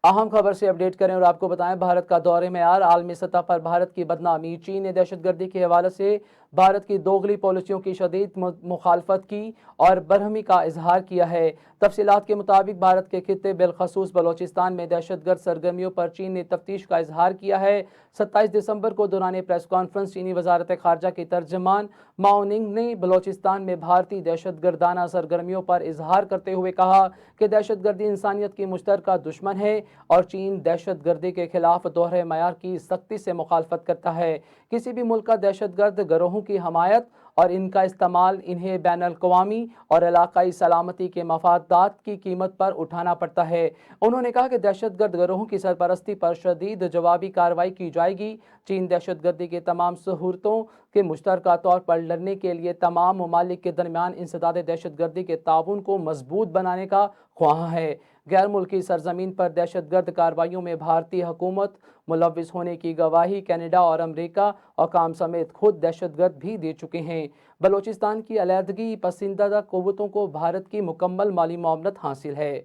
اہم خبر سے اپڈیٹ کریں اور آپ کو بتائیں، بھارت کا دور معیار، عالمی سطح پر بھارت کی بدنامی۔ چین نے دہشت گردی کے حوالے سے بھارت کی دوغلی پالیسیوں کی شدید مخالفت کی اور برہمی کا اظہار کیا ہے۔ تفصیلات کے مطابق بھارت کے خطے بالخصوص بلوچستان میں دہشت گرد سرگرمیوں پر چین نے تفتیش کا اظہار کیا ہے۔ 27 دسمبر کو دوران پریس کانفرنس چینی وزارت خارجہ کی ترجمان ماؤ ننگ نے بلوچستان میں بھارتی دہشت گردانہ سرگرمیوں پر اظہار کرتے ہوئے کہا کہ دہشت گردی انسانیت کی مشترکہ دشمن ہے اور چین دہشت گردی کے خلاف دوہرے معیار کی سختی سے مخالفت کرتا ہے۔ کسی بھی ملک کا دہشت گرد گروہوں کی حمایت اور ان کا استعمال انہیں بین الاقوامی اور علاقائی سلامتی کے مفادات کی قیمت پر اٹھانا پڑتا ہے۔ انہوں نے کہا کہ دہشت گرد گروہوں کی سرپرستی پر شدید جوابی کارروائی کی جائے گی۔ چین دہشت گردی کے تمام صورتوں کے مشترکہ طور پر لڑنے کے لیے تمام ممالک کے درمیان انسداد دہشت گردی کے تعاون کو مضبوط بنانے کا خواہاں ہے۔ غیر ملکی سرزمین پر دہشت گرد کارروائیوں میں بھارتی حکومت ملوث ہونے کی گواہی کینیڈا اور امریکہ حکام سمیت خود دہشت گرد بھی دے چکے ہیں۔ بلوچستان کی علیحدگی پسندیدہ قوتوں کو بھارت کی مکمل مالی معاونت حاصل ہے۔